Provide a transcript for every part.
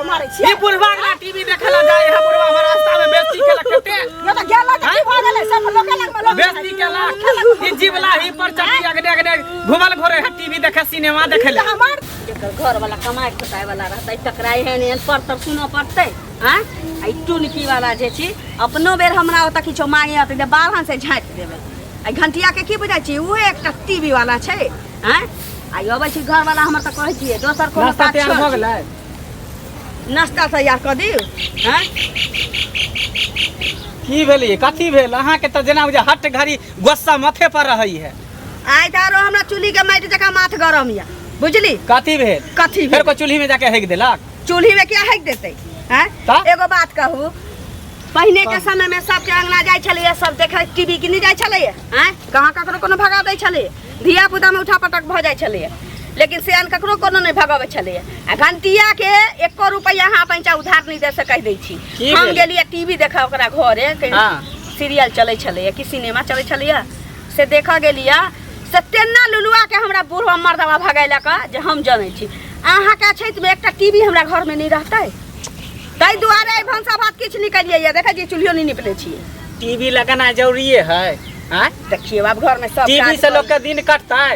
के मारे छी ई बुढ़वा वाला टीवी देखेला जाय है बुढ़वा हमर रास्ता में बेइज्जती केला कते ये तो गेला त की भ गेलै सब लोग लग में लोग बेइज्जती केला ई जीवला ही पर चढ़ी अगने घुमल घोरे है टीवी देखे सिनेमा देखेला हमर घर वाला कमाई खटाई वाला रहतै टकराई है ने पर तर सुनो पड़तै हां आई टुनकी वाला जे छी अपनो बेर हमरा ओत किछो मांगे आते जे बारहन से झाँट देबै आई घंटिया के की बुझाई छी उहे एकटा टीवी वाला छै हैं आई अबै छी घर वाला हमर त कहै छियै दोसर कोनो बात तैयार भ गेलै नाश्ता तैयार क दियौ हैं की भेलै कथी भेल अहाँ के त जेना बुझा हट घड़ी गुस्सा माथे पर रहई है आई तारो हमरा चुल्ही के माटि जका माथ गरम या बुझली कथी भेल कथी फिर को चूल्ही में जाके हेक देलक चूल्ही में क्या हेक देते हैं एगो बात कहू पहले के समय में सबके अंगना जाय छले सब देखे टीवी की नहीं जाय छले हैं कहां ककरो कोनो भगा दै छले धिया पुता में उठा पटक भ जाय छले लेकिन सियान ककरो कोनो नहीं भगावे छले आ घंटिया के 1 रुपया हां पैंचा उधार नहीं दे सकै दै छी हम गेलिए टीवी देखा ओकरा घरे सीरियल चले छले कि सिनेमा चले छले से देखा गेलिया से तेना लुलुआ के हमरा बूढ़वा मर्दवा भगाइला का जे हम जानै छी अहाँ के छैत में एकटा टीवी हमरा घर में नहीं रहतै तै दुआरे भंसा भात किछ निकलिए या देखा जी चूल्हियो नहीं निपले छी टीवी लगाना जरूरी है हैं देखिए अब घर में सब टीवी से लोग के दिन कटतै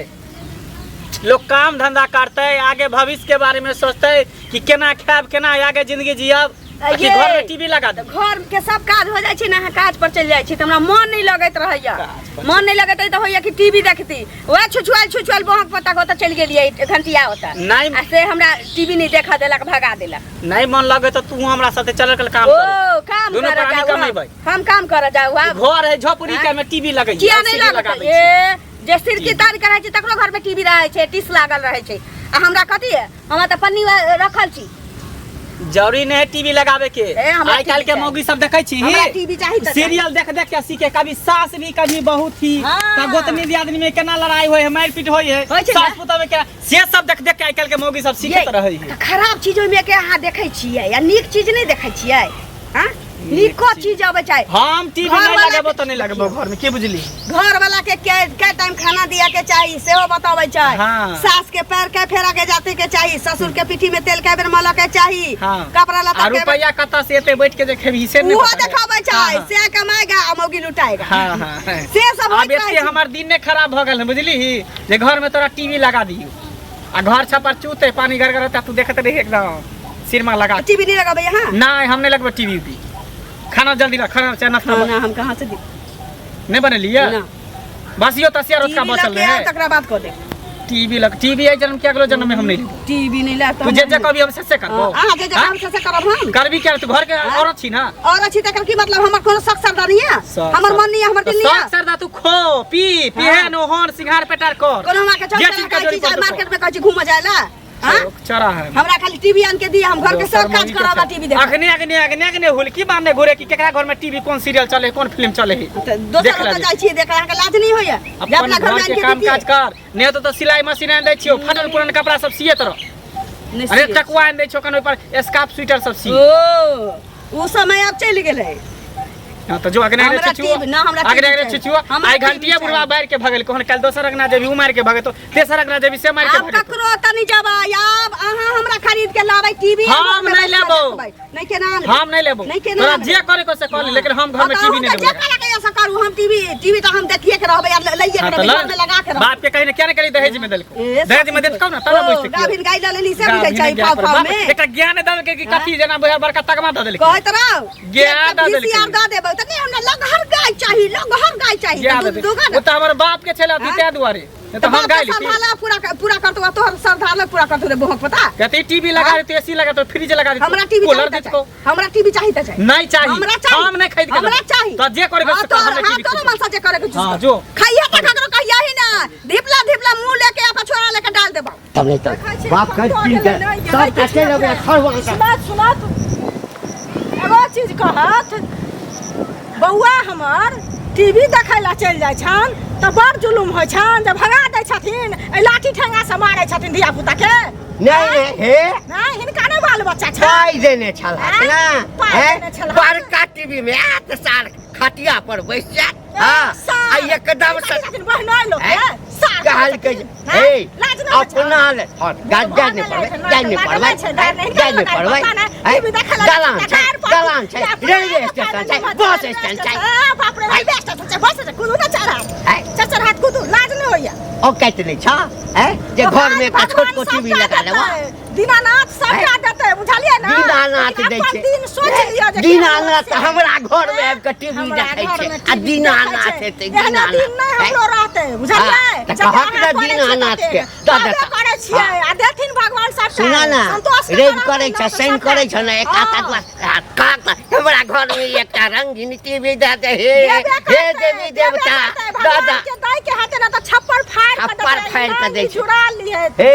लोग काम धंधा करते आगे भविष्य के बारे में सोचते कि केना खाब केना आगे जिंदगी जियब कि घर में टीवी लगा दे घर के सब काज हो जाय छी ना काज पर चल जाय छी त हमरा मन नहीं लगैत रहैया मन नहीं लगैत त होइया कि टीवी देखती ओए छुछुआल बहक पता को त चल गेलिए घंटिया होता नहीं से हमरा टीवी नहीं देखा देलक भगा देलक नहीं मन लगे त तू हमरा साथे चल के काम ओ काम करे जाऊ हम काम करे जाऊ घर है झोपड़ी के में टीवी लगै किया नहीं लगाबै ए जे सिर की तार करे छै तकरो घर में टीवी रहे छै टिस लागल रहे छै आ हमरा कथि है हमरा त पन्नी रखल छी जरूरी नहीं टीवी लगावे के आज कल के मौगी सब देखै छी टीवी चाहिए सीरियल देख देख के सीखे कभी सास भी कभी बहू थी त गोतनी दियादनी में केना लड़ाई होय है मारपीट होय है सास पुतोह में के से सब देख देख के आज कल के मौगी सब सीखत रहै है खराब चीज में के अहाँ देखै छियै या नीक चीज नहीं देखै छियै हां नीको चीज आबै छै हम टीवी नहीं लगाबो त नहीं लगाबो घर में की बुझली घर वाला के टाइम खाना दिया के चाहिए सेहो बताबै छै सास के पैर के फेरा के जाते के चाहिए ससुर के पीठी में तेल के बेर मल के चाहिए कपड़ा लत्ता के रुपया कत से एते बैठ के जे खेबी से नहीं वो देखाबै छै से कमाएगा आ मौगी लुटाएगा हां से सब अब एते हमर दिन ने खराब भ गेल बुझली जे घर में तोरा टीवी लगा दियो आ घर छपर चूते पानी गरगरता तू देखत रही एकदम सिरमा लगा टीवी नहीं लगाबै यहां नहीं हम नहीं लगबे टीवी भी खाना जल्दी ला खाना चाहे नाश्ता ना हम कहां से दी नहीं बने लिया बस यो तसिया रोज का बचल है तकरा बात कर दे टीवी आई जन्म क्या अगलो जन्म में हम नहीं टीवी नहीं लाता तुझे जे कभी हम से करबो हां जे हम से करब हम करबी क्या तू घर के औरत छी ना औरत छी तकर की मतलब हमर कोनो शक सरदा नहीं है हमर मन नहीं है हमर दिल नहीं है शक सरदा तू खो पी पिहन ओहन सिंगार पेटार कर कोनो हमरा के चल मार्केट में कहै छी घूम जायला चरा है हमरा खाली टीवी आन के दिया हम घर के सब काज कराबा टीवी देख अगने हुल की बांधे घुरे की केकरा घर में टीवी कौन सीरियल चले कौन फिल्म चले है दोसर त जाय छी देखला के लाज नहीं होया जे अपना घर में आन के काम काज कर नहीं तो सिलाई मशीन आन दै छियो फटल पुरान कपड़ा सब सियत रह अरे टकुआ आन दै छियो कन ऊपर स्कार्फ स्वेटर सब सी ओ समय अब चल गेलै तो जो अगने रे छिछु अगने रे छिछु आई घंटिया बुढ़वा बाहर के भगल कोन कल दोसर अगना जेबी उमार के भगे तो तेसर अगना जेबी से मार के भगे ककरो तनी जाबा अब अहाँ हमरा खरीद के लाबै टीवी हम नहीं लेबो नहीं के नाम हम नहीं लेबो तोरा जे करे को से कर लेकिन हम घर में टीवी नहीं लेबो जे करे के ऐसा करू हम टीवी तो हम देखिए के रहबै लइए के घर में लगा के बाप के कहीं क्या नहीं करी दहेज में देलको दहेज में देत कौ ना तब बुझते गाभिन गाय लेली से बुझै छै पाव में एकटा ज्ञान दल के की कथी जना बड़का तगमा द देलको कहत रहो ज्ञान द देलको यार द देबो त नहीं हमरा लगहर गाय चाहिए वो तो हमारे बाप के छला दिते दुआरे तो हम गाय लेती पूरा कर तो तोहर सरदार पूरा कर तो बहुत पता कहते टीवी लगा दे एसी लगा तो फ्रिज लगा दे हमरा टीवी हमरा टीवी चाहिए नहीं चाहिए हम नहीं खरीद के हमरा चाहिए तो जे करे तो हमरा टीवी तो मनसा जे करे के हां जो खाइए त ककरो कहिया ही ना धिपला मुंह लेके अपन छोरा लेके डाल देबा तब नहीं तो बाप कर पी के सब कटे लगे खरवा का सुना एगो चीज कहत बौआ हमर टीवी देखै ला चल जाय छन त बड़ जुलुम होय छन जे भगा दै छथिन ए लाठी ठेंगा से मारै छथिन धिया पुता के नहीं हे नहीं हिनका नहीं बाल बच्चा छ पाई देने छला ना है बड़का टीवी में आत साल खटिया पर बैस जात हां आ एकदम से बहना लोग कहल के हे अपना ले और गाज नहीं पड़वे जाय नहीं पड़वे टीवी देखा ला दलान छै रेलवे स्टेशन छै बस स्टैंड छै बाप रे रेलवे स्टेशन छै बस कुदू ना चढ़ा चचर हाथ कुदू लाज नहीं होइया ओ कहते नहीं छ जे घर में का छोट को टीवी लगा देबो दीनानाथ सबटा देते बुझलिए ना दीनानाथ दै छै दिन सोच लिया जे दीनानाथ हमरा घर में आबि के टीवी देखै छै आ दीनानाथ हेतै दीनानाथ दिन नहीं हमरो रहते बुझलिए त कहक द दीनानाथ के दादा करे छियै आ देथिन भगवान सबटा सुना ना रेड करे छ साइन करे छ ना एक आता काका हमरा घर में एकटा रंगीन टीवी दे दे हे देवी देवता दादा के दाई के हाथे ना त छप्पर फाड़ के दै छै चुरा लिए हे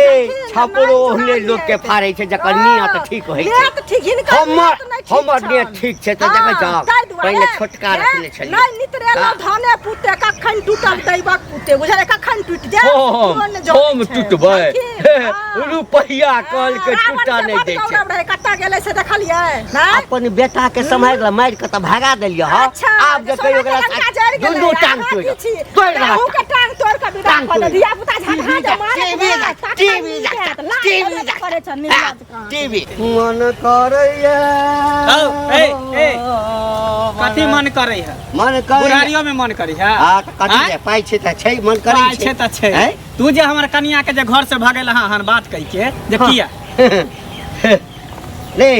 छपरो ओहने लोग के फाड़े छै जकर नियत ठीक होय छै नियत ठीक हिनका हमर नियत ठीक छै त जगह जा पहिले छोटका रखने छलिए नहीं नितरेलो धने पुते कखन टूटल दैबक पुते बुझले कखन टूट जाय हम टूटबै रुपैया कल के टूटा नहीं दै छै कत्ता गेलै से देखलिए अपन बेटा के समाज ल मार के त भागा देलिए ह आब जे कहियो ओकरा दुनू टांग तोड़ रहा के टांग तोड़ के विदा कर दे दिया पुता झगड़ा दे मार टीवी मन करैया कथी मन करे है मन करे बुढ़ारियों में मन करे है हां कथी है पाई छै त छै मन करे छै त छै तू जे हमर कनिया के जे घर से भागेल हन बात कहि के जे किया ले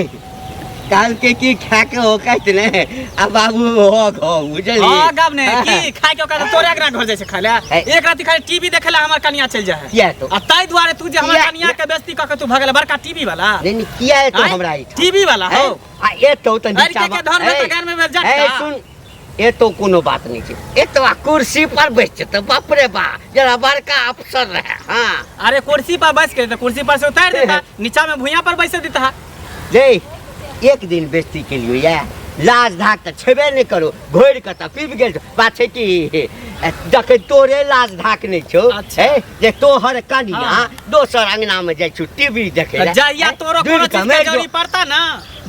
काल के की खा के हो कहत ने आ बाबू हो गो बुझली हां गाब ने की खाय के ओकरा तोरे एकरा घर जाय छै खाले एक राती खाली टीवी देखेला हमर कनिया चल जाय है किया तो आ ताई दुआरे तू जे हमर कनिया के बेइज्जती क के तू भागेला बड़का टीवी वाला नहीं किया है तो हमरा टीवी वाला हो आ ए तो त नीचा के धन में त घर में जट सुन ए तो कोनो बात नहीं छै ए तो कुर्सी पर बैठ त बाप रे बा जरा बड़का अफसर रहे हां अरे कुर्सी पर बैठ के त कुर्सी पर से उतार देता नीचा में भुइया पर बैठ देता ले एक दिन बेइज्जती के लिए या लाज धाक त छेबे नहीं करो घोड़ के त पीब गेल बात छै कि देखे तोरे लाज धाक नहीं छो जे तोहर कनिया दोसर अंगना में जाय छु टीवी देखे जाइया तोरो कोनो चीज के जरूरी पड़ता ना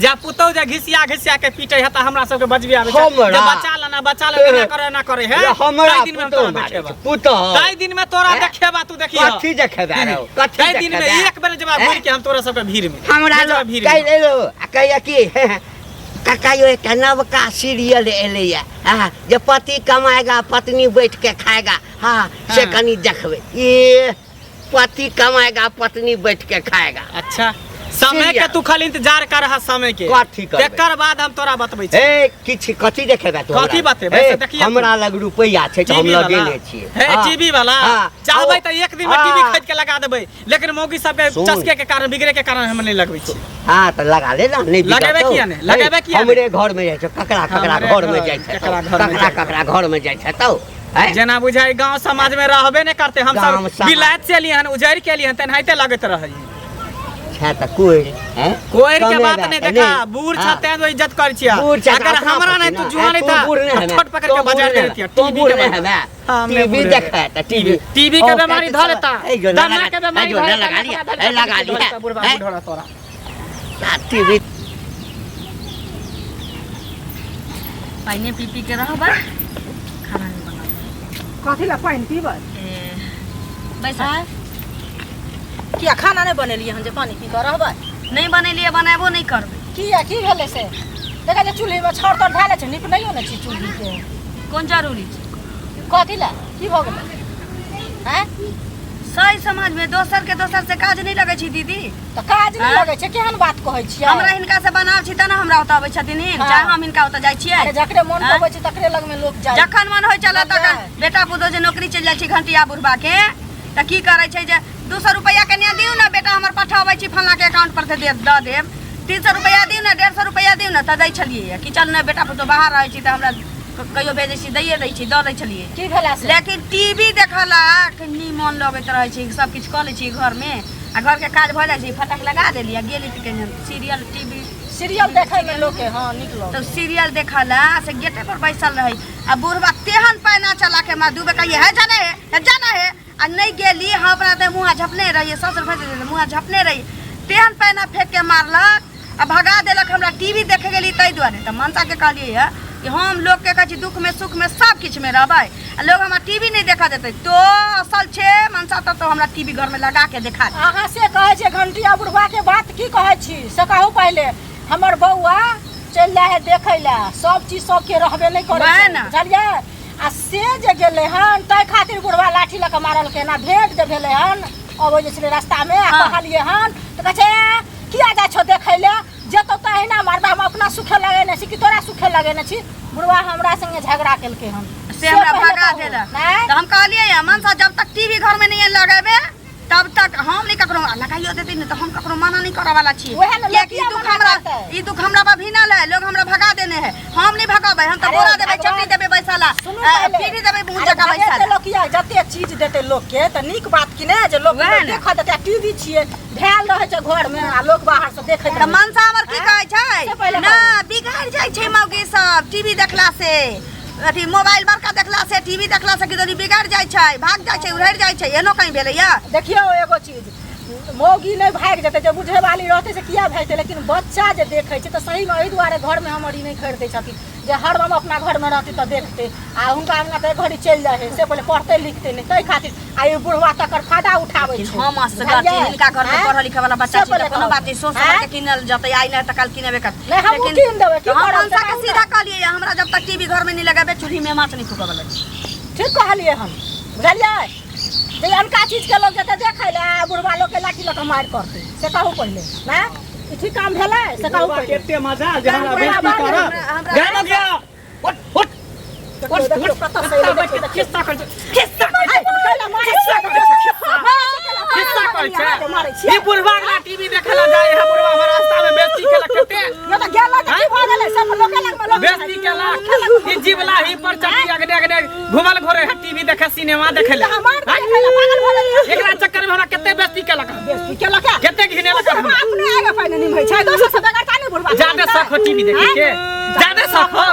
जा पुतौ जे घिसिया के पीटे है त हमरा सब के बजबे आवे छै जे बचा लेना ना करे है हमरा दिन में तोरा देखेबा पुतो ताई दिन में तोरा देखेबा तू देखियो कथि देखेबा रो कथि दिन में एक बेर जवाब बोल के हम तोरा सब के भीड़ में हमरा कह ले लो कहिया की काका यो एक नवका सीरियल एलैया जे पति कमाएगा पत्नी बैठ के खाएगा हाँ से कनी देखबे ये पति कमाएगा पत्नी बैठ के खाएगा अच्छा समय के तू खाली इंतजार कर रहा समय के कथि कर एकर बाद हम तोरा बतबै छी ए किछ कथि देखेबा तोरा कथि बतेबै से देखिए हमरा लग रुपैया छै त हम लगेले छियै हे टीवी वाला चाहबै त एक दिन में टीवी खरीद के लगा देबै लेकिन मौगी सब के चस्के के कारण बिगड़े के कारण हम नहीं लगबै छी हां त लगा ले ना नहीं लगाबे किया ने हमरे घर में जाय छै ककरा घर में जाय छै ककरा घर में जाय छै त जना बुझाई गांव समाज में रहबे नहीं करते हम सब विलायत से लिए हन उजैर के लिए तेनाहिते लगत रहै कोई के बात नहीं देखा बूढ़ छते तो इज्जत कर छिया अगर हमरा नहीं तू जुआ नहीं था छोट पकड़ के बाजार दे देती टीवी के टीवी देखा त टीवी के बीमारी ध लेता दाना के बीमारी लगा लिया तोरा टीवी पानी पी के रहबा खाना नहीं बना कथि ला पानी पीबै बैसा किया खाना नहीं बनेलिए हम जे पानी पी कर रहबै नहीं बनेलिए बनाबो नहीं करबै किया की भेले से देखा जे चूल्ही में छड़ तर ढाले छै निप नहीं होने छी चूल्ही के कौन जरूरी छै कथि ला की भ गेलै हैं सही समाज में दोसर से काज नहीं लगे छी दीदी त काज नहीं लगे छै केहन बात कहै छियै हमरा हिनका से बनाव छी त ना हमरा ओत आबै छथिन चाहे हम हिनका ओत जाय छियै जकरे मन होबै छै तकरे लग में लोग जाय जखन मन होय चला तखन बेटा पुतो जे नौकरी चल जाय छी घंटिया बुढ़बा के त की करे छै जे 200 रुपया कन्या दिउ ना बेटा हमर पठाबै छी फल्ला के अकाउंट पर से द देब 300 रुपया दिउ ना 150 रुपया दिउ ना त दै छलिए कि चल ना बेटा पुतो बाहर रहै छी त हमरा कहियो भेजै छी दैए दै छी द दै छलिए की भेला से लेकिन टीवी देखला कनी मन लगैत रहै छै सब किछ क लै छी घर में आ घर के काज भ जाय छै फटक लगा देली आ गेली त सीरियल टीवी सीरियल देखै में लोग के हां निकलो तो सीरियल देखला से गेटे पर बैसल रही आ बुढ़बा तेहन पैना चला के मा दुबे कहिए है जाना है आ नहीं गेली हम अपना ते मुंह झपने रहिए ससुर फैस मुंह झपने रही तेहन पैना फेंक के मारलक आ भगा देलक हमरा टीवी देखे गेली तै दुआरे त मनसा के कहलिए है कि हम लोग के कहै छी दुख में सुख में सब किछ में रहबै आ लोग हमरा टीवी नहीं देखा देतै तो असल छे मनसा त तो हमरा टीवी घर में लगा के देखा दे अहाँ से कहै छै घंटिया बुढ़वा के बात की कहै छी से कहू पहले हमर बउआ चल जाए देखे ला सब चीज सबके रहबे नहीं करे वहे ना। बुझलिए आ से जे गेले हन तै खातिर बुढ़वा लाठी लके मारल के ना भेंट जे भेले हन अब जे छले रास्ता में आ कहलिए हन तो कहे किया जा छो देखे ले जतो त है ना मरदा हम अपना सुखे लगे न छी कि तोरा सुखे लगे न छी बुढ़वा हमरा संगे झगड़ा केलके हन से हमरा भगा देला तो हम कहलिए मनसा जब तक टीवी घर में नहीं लगाबे तब तक हम नहीं ककरो लगाइयो देते नहीं तो हम ककरो मना नहीं करे वाला छी ओहे न कि ई दुख हमरा पर भिनल है लोग हमरा भगा देने है हम नहीं भगाबे हम तो बोरा देबे चटनी देबे बैसाला पीढ़ी देबे मुंह जका बैसाला लोग किया जते चीज देते लोग के त नीक बात कि ने जे लोग देख देते टीवी छिए ध्यान रहे छै घर में आ लोग बाहर से देखे त मनसा हमर की कहै छै ना बिगाड़ जाय छै मौगी सब टीवी देखला से अथी मोबाइल बड़का देखला से टीवी देखला से किदनी बिगाड़ जाय छै भाग जाय छै उड़ै जाय छै एनो कहीं भेलै या देखियो एगो चीज मौगी नहीं भाग जेते जे बुझे वाली रहते से किया भागते लेकिन बच्चा जे देखे छै त सही में एहि दुआरे घर में हमर ई नहीं खरीदे छथिन जे हरदम अपना घर में रहती त देखते आ हुनका अंगना त घड़ी चल जाए से पहले पढ़ते लिखते नहीं तै खातिर आ ई बुढ़वा तकर फायदा उठाबै छै हम असगत हिनका घर में पढ़ल लिखे वाला बच्चा छै कोनो बात नहीं सोच समझ के किनल जतै आई न त कल किनेबे कर नहीं हम किन देबै की हम करब मनसा के सीधा कहलिए हमरा जब तक टीवी घर में नहीं लगाबे चूल्ही में माछ नहीं फूकब वाला ठीक कहलिए हम बुझलिए जे अनका चीज के लोग जते देखे ला बुढ़वा लोग के लाठी लके मार करते से कहू पहले ना ई ठीक काम भेलै से कहू पहले केते मजा जे हमरा बेइज्जती करब गाना गया उठ कत से खिस्सा कर ई बुढ़वा वाला टीवी देखेला जाय है बुढ़वा हमर रास्ता में बेइज्जती केला केते यो त गेला त की भ गेलै सब लोग लग में लोग बेइज्जती केला ई जीवला ही पर चटी अगने अगने घुमल घोरे है टीवी देखे सिनेमा देखेला हमार देखेला पागल भ गेलै एकरा चक्कर में हमरा केते बेइज्जती केला बेइज्जती केला के केते घिने लगा हम अपने आगे पानी नहीं होई छै दोसर से बेकार तानी बुढ़वा जादे शौक हो टीवी देखे के जादे शौक हो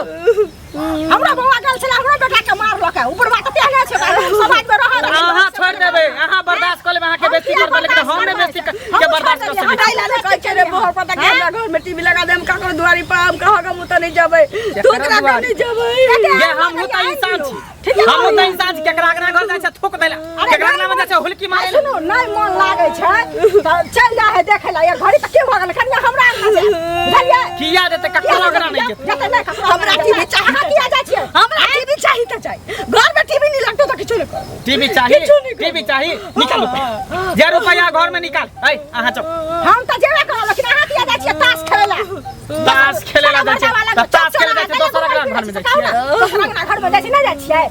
हमरा बउआ गेल छला हमरा बेटा के मार लके ऊपर बात तेहने छै समाज में रह अहाँ छोड़ देबे अहाँ बर्दाश्त कर लेबे अहाँ के बेइज्जती करबे लेकिन हम ने बेइज्जती के बर्दाश्त कर सकै हटाई लाने कहै छै रे मोहर पर तक हमरा घर में टीवी लगा दे हम ककरो दुआरी पर हम कहाँ के मुत नहीं जबै ठोकरा के नहीं जबै ये हम होता इंसान छी हम होता इंसान छी केकरा केकरा घर जाय छै थूक देला केकरा केकरा में जाय छै हुलकी मारे सुनो नहीं मन लागे छै त चल जा है देखे ला ये घड़ी त के भ गेल कन्या हमरा अंगना से बुझलिए किया देते ककरा ओकरा नहीं देते जते नहीं हमरा टीवी चाहा किया जा छै हमरा टीवी चाहिए त चाहिए घर में टीवी नहीं लगतो त किछो नहीं कर टीवी चाहिए निकाल रुपया जे रुपया घर में निकाल ए अहाँ चुप हम त जेबे करब लेकिन अहाँ किया जा छियै ताश खेला ताश खेलेला जाय छै ताश खेले जाय छै दोसर घर में जाय छै दोसर घर में जाय छै नहीं जाय छियै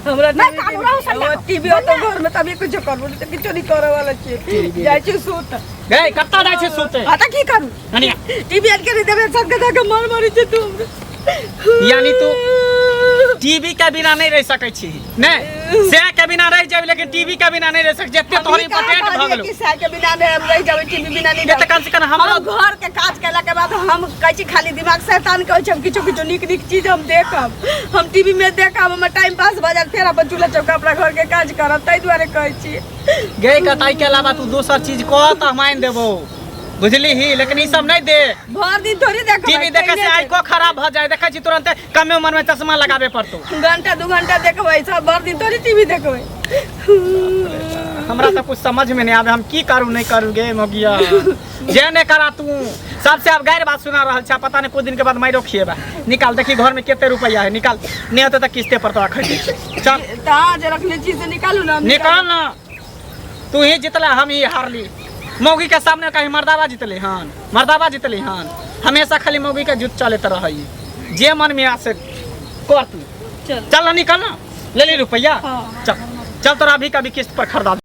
हमरा नहीं कानू रहू सन्ना टीवी तो घर में तभी कुछ करबो त किछो नहीं करे वाला छी जाय छी सूत गए कत्ता जाय छै सुते आता की करू अनिया टीवी अन के देबे सब के जाके मार मारी छै तू यानी तू टीवी के बिना नहीं रह सकै छी नहीं से के बिना रह जाब लेकिन टीवी के बिना नहीं रह सक जते तोहर इंपोर्टेंट भ गेलो कि साय के बिना नहीं हम रह जाबे टीवी बिना नहीं ये त कम से कम हम हमरो घर के काज केला के बाद हम कहै छी खाली दिमाग शैतान कहै छै हम किछो किछो नीक नीक चीज हम देखब हम टीवी में देखब हम टाइम पास भ जात फेर अपन चूल्हा चौका अपना घर के काज करब तै दुआरे कहै छी गए कटाई के अलावा तू दोसर चीज कह त हम आइन देबो बुझली ही लेकिन ई सब नहीं दे भर दिन थोड़ी देख टीवी देखे से आई को खराब भ जाए देखे छी तुरंत कमे उम्र में चश्मा लगाबे पड़तो घंटा 2 घंटा देखबै सब भर दिन थोड़ी टीवी देखबै हमरा तो कुछ समझ में नहीं आवे हम की करू नहीं करू गे मोगिया जे ने करा तू सबसे अब गैर बात सुना रहल छ पता नहीं कुछ दिन के बाद माइरो खिएबा निकाल देखी घर में केते रुपया है निकाल नहीं होते तो किस्ते पर तो खरीद चल कहां जे रखले चीज से निकालू ना निकाल ना तू ही जितला हम ही हारली मौगी के सामने कहीं मर्दाबा जितले हन हमेशा खाली मौगी के जुत चले रही जे मन में आ से कर तू चल ना निकल ना ले ले रुपया चल तोरा अभी कभी किस्त पर खरीदा